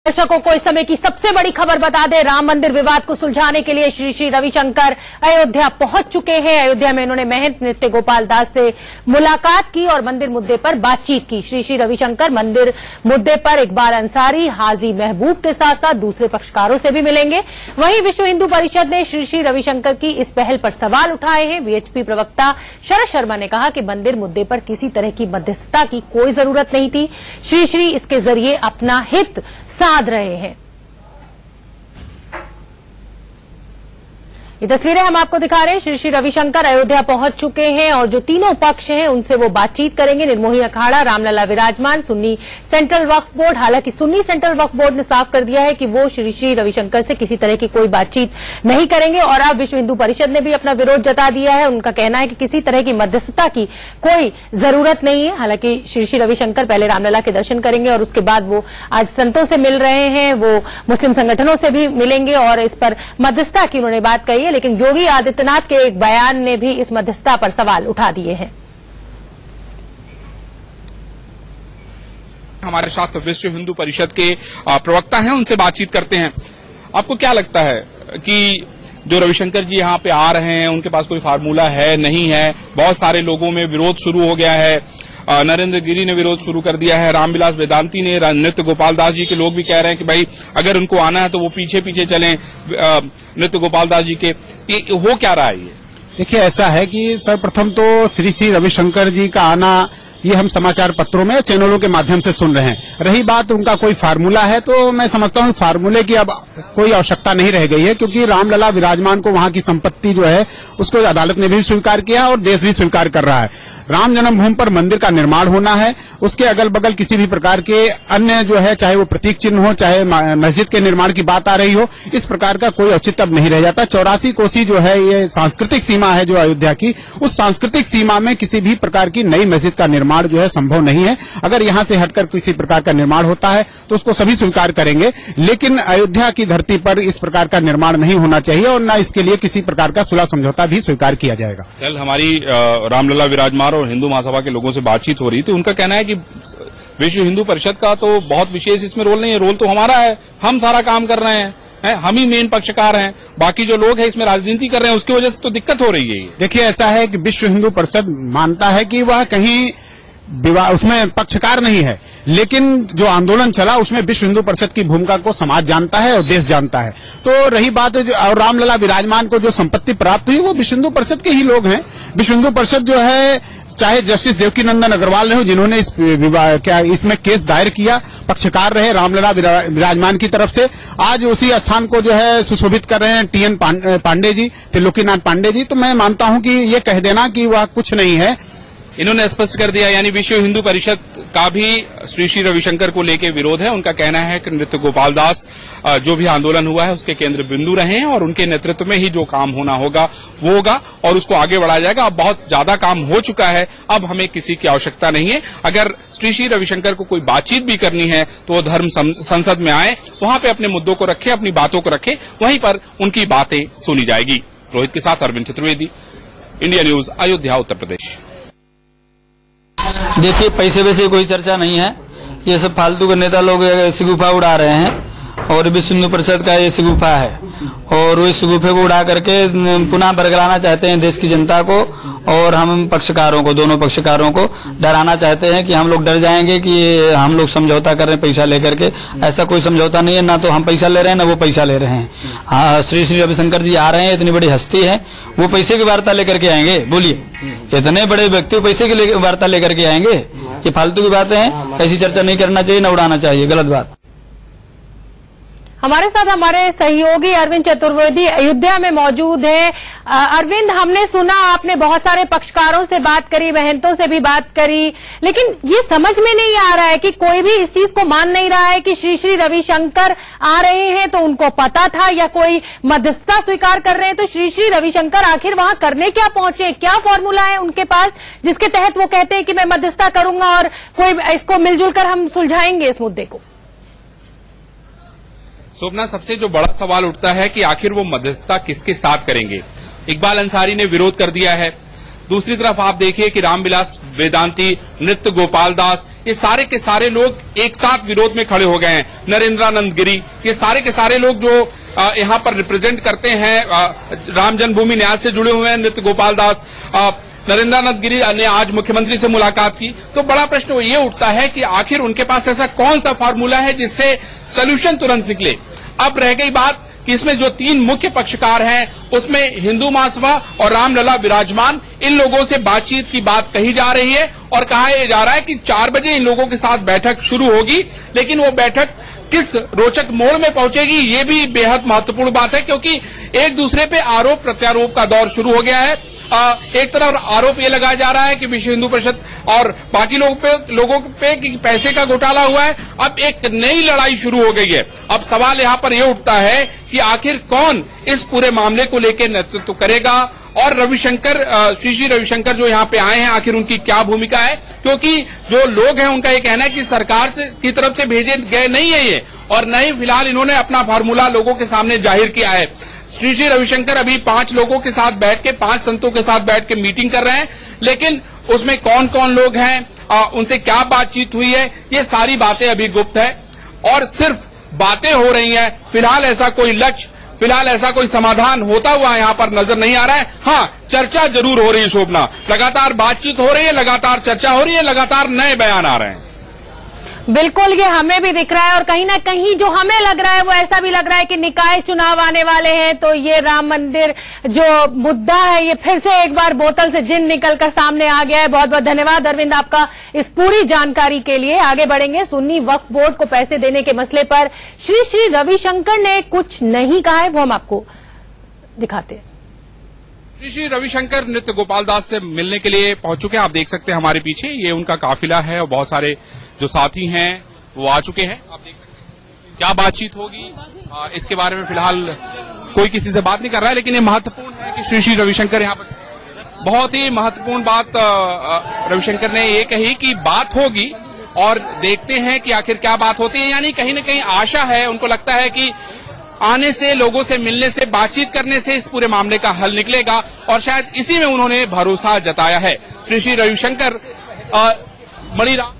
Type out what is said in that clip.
दर्शकों को इस समय की सबसे बड़ी खबर बता दें, राम मंदिर विवाद को सुलझाने के लिए श्री श्री रविशंकर अयोध्या पहुंच चुके हैं। अयोध्या में इन्होंने महंत नृत्य गोपाल दास से मुलाकात की और मंदिर मुद्दे पर बातचीत की। श्री श्री रविशंकर मंदिर मुद्दे पर इकबाल अंसारी, हाजी महबूब के साथ साथ दूसरे पक्षकारों से भी मिलेंगे। वहीं विश्व हिंदू परिषद ने श्री श्री रविशंकर की इस पहल पर सवाल उठाए हैं। वीएचपी प्रवक्ता शरद शर्मा ने कहा कि मंदिर मुद्दे पर किसी तरह की मध्यस्थता की कोई जरूरत नहीं थी। श्री श्री इसके जरिए अपना हित साध रहे हैं। ये तस्वीरें हम आपको दिखा रहे हैं। श्री श्री रविशंकर अयोध्या पहुंच चुके हैं और जो तीनों पक्ष हैं उनसे वो बातचीत करेंगे। निर्मोही अखाड़ा, रामलला विराजमान, सुन्नी सेंट्रल वक्फ बोर्ड। हालांकि सुन्नी सेंट्रल वक्फ बोर्ड ने साफ कर दिया है कि वो श्री श्री रविशंकर से किसी तरह की कोई बातचीत नहीं करेंगे और अब विश्व हिंदू परिषद ने भी अपना विरोध जता दिया है। उनका कहना है कि किसी तरह की मध्यस्थता की कोई जरूरत नहीं है। हालांकि श्री श्री रविशंकर पहले रामलला के दर्शन करेंगे और उसके बाद वो आज संतों से मिल रहे हैं, वो मुस्लिम संगठनों से भी मिलेंगे और इस पर मध्यस्थता की उन्होंने बात कही है। लेकिन योगी आदित्यनाथ के एक बयान ने भी इस मध्यस्थता पर सवाल उठा दिए हैं। हमारे साथ विश्व हिंदू परिषद के प्रवक्ता हैं, उनसे बातचीत करते हैं। आपको क्या लगता है कि जो रविशंकर जी यहाँ पे आ रहे हैं उनके पास कोई फार्मूला है, नहीं है? बहुत सारे लोगों में विरोध शुरू हो गया है। नरेंद्र गिरी ने विरोध शुरू कर दिया है, रामविलास वेदांती ने, नृत्य गोपाल दास जी के लोग भी कह रहे हैं कि भाई अगर उनको आना है तो वो पीछे पीछे चलें नृत्य गोपाल दास जी के। ये हो क्या रहा है? ये देखिए, ऐसा है कि सर्वप्रथम तो श्री श्री रविशंकर जी का आना ये हम समाचार पत्रों में, चैनलों के माध्यम से सुन रहे हैं। रही बात उनका कोई फार्मूला है तो मैं समझता हूँ फार्मूले की अब कोई आवश्यकता नहीं रह गई है, क्योंकि रामलला विराजमान को वहां की संपत्ति जो है उसको अदालत ने भी स्वीकार किया और देश भी स्वीकार कर रहा है। राम जन्मभूमि पर मंदिर का निर्माण होना है, उसके अगल बगल किसी भी प्रकार के अन्य जो है, चाहे वो प्रतीक चिन्ह हो, चाहे मस्जिद के निर्माण की बात आ रही हो, इस प्रकार का कोई औचित्य अब नहीं रह जाता। 84 कोसी जो है ये सांस्कृतिक सीमा है जो अयोध्या की, उस सांस्कृतिक सीमा में किसी भी प्रकार की नई मस्जिद का निर्माण जो है संभव नहीं है। अगर यहां से हटकर किसी प्रकार का निर्माण होता है तो उसको सभी स्वीकार करेंगे, लेकिन अयोध्या की धरती पर इस प्रकार का निर्माण नहीं होना चाहिए और न इसके लिए किसी प्रकार का सुलह समझौता भी स्वीकार किया जाएगा। कल हमारी रामलला विराजमान और हिंदू महासभा के लोगों से बातचीत हो रही थी। उनका कहना है कि विश्व हिंदू परिषद का तो बहुत विशेष इसमें रोल नहीं है, रोल तो हमारा है, हम सारा काम कर रहे हैं, हम ही मेन पक्षकार हैं, बाकी जो लोग हैं इसमें राजनीति कर रहे हैं, उसकी वजह से तो दिक्कत हो रही है। देखिए, ऐसा है कि विश्व हिंदू परिषद मानता है कि वह कहीं उसमें पक्षकार नहीं है, लेकिन जो आंदोलन चला उसमें विश्व हिंदू परिषद की भूमिका को समाज जानता है और देश जानता है। तो रही बात और रामलला विराजमान को जो संपत्ति प्राप्त हुई वो विश्व हिंदू परिषद के ही लोग हैं। विश्व हिंदू परिषद जो है, चाहे जस्टिस देवकीनंदन अग्रवाल ने हो जिन्होंने इसमें केस दायर किया, पक्षकार रहे रामलला विराजमान की तरफ से, आज उसी स्थान को जो है सुशोभित कर रहे हैं टीएन पांडे जी, त्रिलोकीनाथ पांडे जी। तो मैं मानता हूं कि ये कह देना कि वह कुछ नहीं है, इन्होंने स्पष्ट कर दिया। यानी विश्व हिंदू परिषद का भी श्री श्री रविशंकर को लेकर विरोध है। उनका कहना है कि नृत्य गोपाल दास जो भी आंदोलन हुआ है उसके केंद्र बिंदु रहे हैं और उनके नेतृत्व में ही जो काम होना होगा वो होगा और उसको आगे बढ़ाया जाएगा। अब बहुत ज्यादा काम हो चुका है, अब हमें किसी की आवश्यकता नहीं है। अगर श्री श्री रविशंकर को कोई बातचीत भी करनी है तो वो धर्म संसद में आए, वहां पे अपने मुद्दों को रखे, अपनी बातों को रखे, वहीं पर उनकी बातें सुनी जाएगी। रोहित के साथ अरविंद चतुर्वेदी, इंडिया न्यूज, अयोध्या, उत्तर प्रदेश। देखिए, पैसे वैसे कोई चर्चा नहीं है, ये सब फालतू के नेता लोग शगुफा उड़ा रहे हैं और विश्व हिंदू परिषद का ये शगुफा है और वो इस शगुफे को उड़ा करके पुनः बरगलाना चाहते हैं देश की जनता को और हम पक्षकारों को, दोनों पक्षकारों को डराना चाहते हैं कि हम लोग डर जाएंगे कि हम लोग समझौता कर रहे हैं पैसा लेकर के। ऐसा कोई समझौता नहीं है, ना तो हम पैसा ले रहे हैं ना वो पैसा ले रहे हैं। हाँ, श्री श्री रविशंकर जी आ रहे हैं, इतनी बड़ी हस्ती है, वो पैसे की वार्ता लेकर के आएंगे? बोलिए, इतने बड़े व्यक्ति पैसे की वार्ता लेकर के आएंगे? ये फालतू की बातें हैं, ऐसी चर्चा नहीं करना चाहिए, न उड़ाना चाहिए, गलत बात। हमारे साथ हमारे सहयोगी अरविंद चतुर्वेदी अयोध्या में मौजूद है। अरविंद, हमने सुना आपने बहुत सारे पक्षकारों से बात करी, महंतों से भी बात करी, लेकिन ये समझ में नहीं आ रहा है कि कोई भी इस चीज को मान नहीं रहा है कि श्री श्री रविशंकर आ रहे हैं तो उनको पता था या कोई मध्यस्थता स्वीकार कर रहे हैं। तो श्री श्री रविशंकर आखिर वहां करने क्या पहुंचे? क्या फॉर्मूला है उनके पास जिसके तहत वो कहते हैं कि मैं मध्यस्थता करूंगा और कोई इसको मिलजुल कर हम सुलझाएंगे इस मुद्दे को? शोभना, सबसे जो बड़ा सवाल उठता है कि आखिर वो मध्यस्थता किसके साथ करेंगे। इकबाल अंसारी ने विरोध कर दिया है, दूसरी तरफ आप देखिए कि रामविलास वेदांती, नृत्य गोपाल दास, ये सारे के सारे लोग एक साथ विरोध में खड़े हो गए हैं। नरेंद्रानंद गिरी, ये सारे के सारे लोग जो यहाँ पर रिप्रेजेंट करते हैं, राम जन्मभूमि न्यास से जुड़े हुए हैं। नृत्य गोपाल दास, नरेंद्रानंद गिरी ने आज मुख्यमंत्री से मुलाकात की। तो बड़ा प्रश्न ये उठता है कि आखिर उनके पास ऐसा कौन सा फार्मूला है जिससे सोल्यूशन तुरंत निकले। अब रह गई बात कि इसमें जो 3 मुख्य पक्षकार हैं उसमें हिंदू महासभा और रामलला विराजमान, इन लोगों से बातचीत की बात कही जा रही है और कहा जा रहा है कि 4 बजे इन लोगों के साथ बैठक शुरू होगी। लेकिन वो बैठक किस रोचक मोड़ में पहुंचेगी ये भी बेहद महत्वपूर्ण बात है, क्योंकि एक दूसरे पे आरोप प्रत्यारोप का दौर शुरू हो गया है। एक तरफ आरोप ये लगाया जा रहा है कि विश्व हिंदू परिषद और बाकी लोगों पे कि पैसे का घोटाला हुआ है। अब एक नई लड़ाई शुरू हो गई है। अब सवाल यहाँ पर यह उठता है कि आखिर कौन इस पूरे मामले को लेकर नेतृत्व करेगा और रविशंकर, श्री रविशंकर जो यहाँ पे आए हैं, आखिर उनकी क्या भूमिका है। क्योंकि जो लोग हैं उनका ये कहना है कि सरकार की तरफ से भेजे गए नहीं है ये, और न ही फिलहाल इन्होंने अपना फार्मूला लोगों के सामने जाहिर किया है। श्री रविशंकर अभी 5 लोगों के साथ बैठ के, 5 संतों के साथ बैठ के मीटिंग कर रहे हैं, लेकिन उसमें कौन कौन लोग हैं, उनसे क्या बातचीत हुई है, ये सारी बातें अभी गुप्त है और सिर्फ बातें हो रही हैं। फिलहाल ऐसा कोई लक्ष्य, फिलहाल ऐसा कोई समाधान होता हुआ यहाँ पर नजर नहीं आ रहा है। हाँ, चर्चा जरूर हो रही है शोभना, लगातार बातचीत हो रही है, लगातार चर्चा हो रही है, लगातार नए बयान आ रहे हैं। बिल्कुल, ये हमें भी दिख रहा है और कहीं ना कहीं जो हमें लग रहा है वो ऐसा भी लग रहा है कि निकाय चुनाव आने वाले हैं, तो ये राम मंदिर जो मुद्दा है ये फिर से एक बार बोतल से जिन निकलकर सामने आ गया है। बहुत बहुत धन्यवाद अरविंद आपका इस पूरी जानकारी के लिए। आगे बढ़ेंगे। सुन्नी वक्फ बोर्ड को पैसे देने के मसले पर श्री रविशंकर ने कुछ नहीं कहा है, वो हम आपको दिखाते हैं। श्री रविशंकर नृत्य गोपाल दास से मिलने के लिए पहुंच चुके हैं। आप देख सकते हैं हमारे पीछे ये उनका काफिला है और बहुत सारे जो साथी हैं वो आ चुके हैं। आप देख सकते हैं क्या बातचीत होगी इसके बारे में फिलहाल कोई किसी से बात नहीं कर रहा है, लेकिन ये महत्वपूर्ण है कि श्री रविशंकर यहाँ पर बहुत ही महत्वपूर्ण बात रविशंकर ने ये कही कि बात होगी और देखते हैं कि आखिर क्या बात होती है। यानी कहीं न कहीं आशा है, उनको लगता है कि आने से, लोगों से मिलने से, बातचीत करने से इस पूरे मामले का हल निकलेगा और शायद इसी में उन्होंने भरोसा जताया है। श्री रविशंकर मणिराम